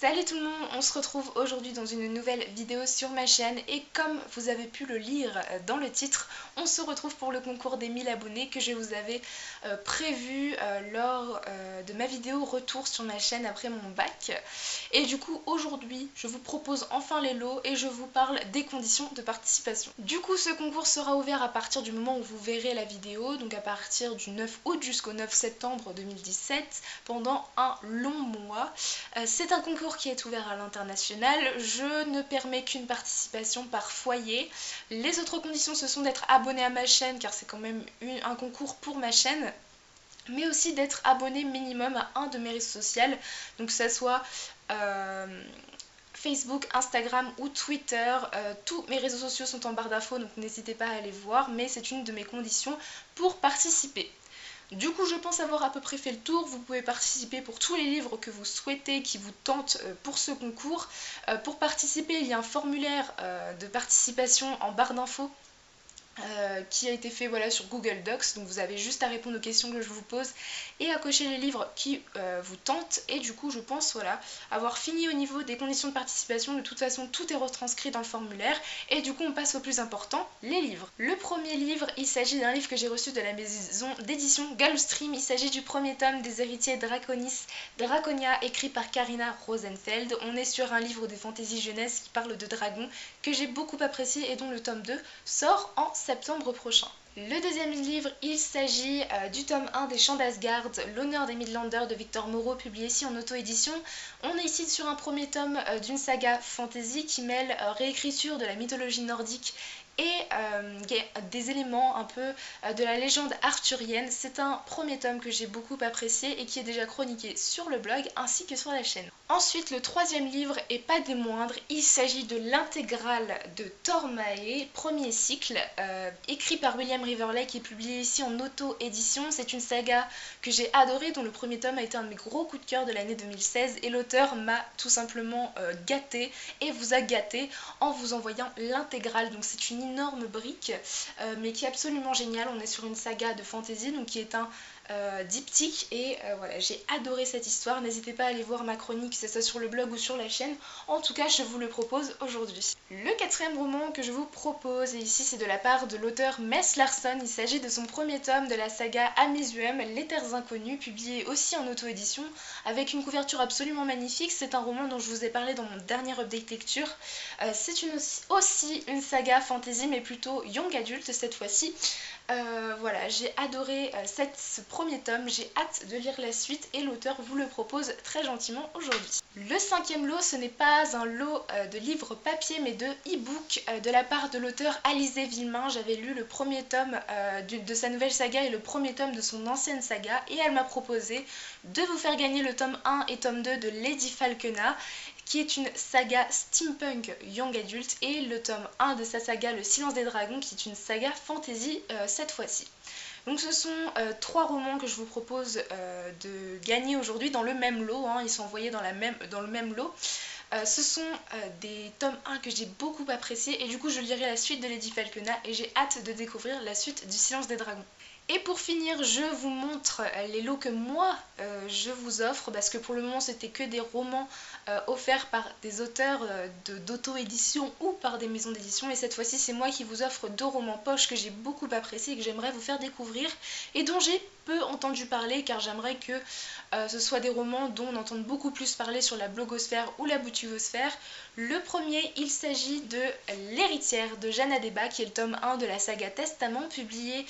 Salut tout le monde, on se retrouve aujourd'hui dans une nouvelle vidéo sur ma chaîne et comme vous avez pu le lire dans le titre, on se retrouve pour le concours des 1000 abonnés que je vous avais prévu lors de ma vidéo retour sur ma chaîne après mon bac. Et du coup aujourd'hui je vous propose enfin les lots et je vous parle des conditions de participation. Du coup ce concours sera ouvert à partir du moment où vous verrez la vidéo, donc à partir du 9 août jusqu'au 9 septembre 2017 pendant un long mois. C'est un concours qui est ouvert à l'international. Je ne permets qu'une participation par foyer. Les autres conditions, ce sont d'être abonné à ma chaîne, car c'est quand même un concours pour ma chaîne, mais aussi d'être abonné minimum à un de mes réseaux sociaux, donc que ça soit Facebook, Instagram ou Twitter. Tous mes réseaux sociaux sont en barre d'infos, donc n'hésitez pas à aller voir, mais c'est une de mes conditions pour participer. Du coup, je pense avoir à peu près fait le tour. Vous pouvez participer pour tous les livres que vous souhaitez, qui vous tentent pour ce concours. Pour participer, il y a un formulaire de participation en barre d'infos qui a été fait sur Google Docs, donc vous avez juste à répondre aux questions que je vous pose et à cocher les livres qui vous tentent. Et du coup je pense avoir fini au niveau des conditions de participation. De toute façon tout est retranscrit dans le formulaire et du coup on passe au plus important, les livres. Le premier livre, il s'agit d'un livre que j'ai reçu de la maison d'édition Gulfstream. Il s'agit du premier tome des héritiers Draconia, écrit par Karina Rosenfeld. On est sur un livre de fantasy jeunesse qui parle de dragons, que j'ai beaucoup apprécié et dont le tome 2 sort en septembre prochain. Le deuxième livre, il s'agit du tome 1 des Chants d'Asgard, l'honneur des Midlanders de Victor Moreau, publié ici en auto-édition. On est ici sur un premier tome d'une saga fantasy qui mêle réécriture de la mythologie nordique et des éléments un peu de la légende arthurienne. C'est un premier tome que j'ai beaucoup apprécié et qui est déjà chroniqué sur le blog ainsi que sur la chaîne. Ensuite, le troisième livre, et pas des moindres, il s'agit de l'intégrale de Tormae, premier cycle, écrit par William Riverlake et publié ici en auto-édition. C'est une saga que j'ai adorée, dont le premier tome a été un de mes gros coups de cœur de l'année 2016, et l'auteur m'a tout simplement gâté et vous a gâté en vous envoyant l'intégrale. Donc c'est une énorme brique mais qui est absolument géniale. On est sur une saga de fantasy, donc qui est un diptyque et voilà, j'ai adoré cette histoire. N'hésitez pas à aller voir ma chronique, que ce soit sur le blog ou sur la chaîne. En tout cas je vous le propose aujourd'hui. Le quatrième roman que je vous propose, et ici c'est de la part de l'auteur Mess Larson. Il s'agit de son premier tome de la saga Amizuem, Les Terres Inconnues, publié aussi en auto-édition avec une couverture absolument magnifique. C'est un roman dont je vous ai parlé dans mon dernier update lecture. C'est aussi une saga fantasy mais plutôt young adulte cette fois-ci. Voilà, j'ai adoré ce premier tome, j'ai hâte de lire la suite et l'auteur vous le propose très gentiment aujourd'hui. Le cinquième lot, ce n'est pas un lot de livres papier mais de e-book de la part de l'auteur Alizée Villemain. J'avais lu le premier tome de sa nouvelle saga et le premier tome de son ancienne saga, et elle m'a proposé de vous faire gagner le tome 1 et tome 2 de Lady Falkena, qui est une saga steampunk young adulte, et le tome 1 de sa saga Le Silence des Dragons, qui est une saga fantasy cette fois-ci. Donc ce sont trois romans que je vous propose de gagner aujourd'hui dans le même lot, ils sont envoyés dans le même lot. Ce sont des tomes 1 que j'ai beaucoup appréciés et du coup je lirai la suite de Lady Falkena et j'ai hâte de découvrir la suite du Silence des Dragons. Et pour finir, je vous montre les lots que moi je vous offre, parce que pour le moment c'était que des romans offerts par des auteurs d'auto-édition ou par des maisons d'édition, et cette fois-ci c'est moi qui vous offre deux romans poche que j'ai beaucoup appréciés et que j'aimerais vous faire découvrir et dont j'ai peu entendu parler, car j'aimerais que ce soit des romans dont on entende beaucoup plus parler sur la blogosphère ou la boutuvosphère. Le premier, il s'agit de L'Héritière de Jeanne Adeba, qui est le tome 1 de la saga Testament, publié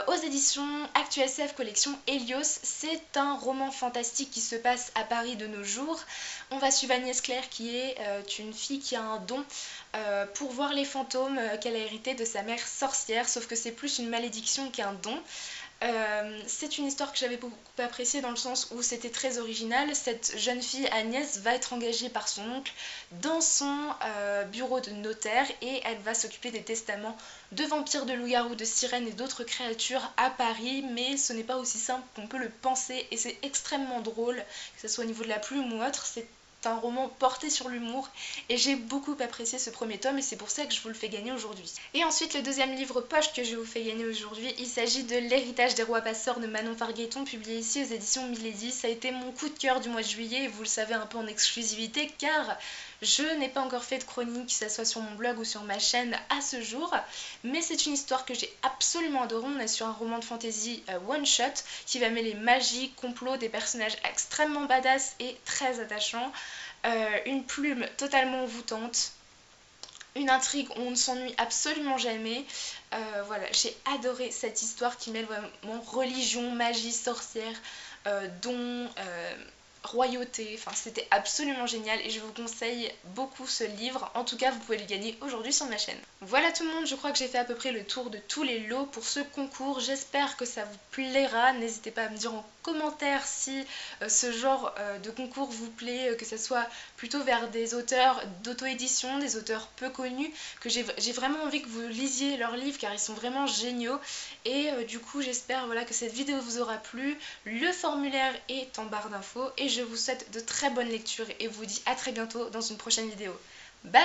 aux éditions ActuSF collection Helios. C'est un roman fantastique qui se passe à Paris de nos jours. On va suivre Agnès Claire, qui est une fille qui a un don pour voir les fantômes qu'elle a hérité de sa mère sorcière, sauf que c'est plus une malédiction qu'un don. C'est une histoire que j'avais beaucoup appréciée dans le sens où c'était très original. Cette jeune fille Agnès va être engagée par son oncle dans son bureau de notaire et elle va s'occuper des testaments de vampires, de loups-garous, de sirènes et d'autres créatures à Paris, mais ce n'est pas aussi simple qu'on peut le penser et c'est extrêmement drôle, que ce soit au niveau de la plume ou autre. C'est c'est un roman porté sur l'humour et j'ai beaucoup apprécié ce premier tome et c'est pour ça que je vous le fais gagner aujourd'hui. Et ensuite le deuxième livre poche que je vous fais gagner aujourd'hui, il s'agit de L'héritage des rois passeurs de Manon Fargueton, publié ici aux éditions Milady. Ça a été mon coup de cœur du mois de juillet et vous le savez un peu en exclusivité car je n'ai pas encore fait de chronique, que ce soit sur mon blog ou sur ma chaîne à ce jour, mais c'est une histoire que j'ai absolument adorée. On est sur un roman de fantasy one shot qui va mêler magie, complot, des personnages extrêmement badass et très attachants, une plume totalement envoûtante, une intrigue où on ne s'ennuie absolument jamais. Voilà, j'ai adoré cette histoire qui mêle vraiment religion, magie, sorcière, dons, royauté, enfin c'était absolument génial et je vous conseille beaucoup ce livre. En tout cas vous pouvez le gagner aujourd'hui sur ma chaîne. Voilà tout le monde, je crois que j'ai fait à peu près le tour de tous les lots pour ce concours. J'espère que ça vous plaira, n'hésitez pas à me dire en commentaire si ce genre de concours vous plaît, que ce soit plutôt vers des auteurs d'auto-édition, des auteurs peu connus, que j'ai vraiment envie que vous lisiez leurs livres car ils sont vraiment géniaux et du coup j'espère voilà, que cette vidéo vous aura plu. Le formulaire est en barre d'infos et je vous souhaite de très bonnes lectures et vous dis à très bientôt dans une prochaine vidéo. Bye!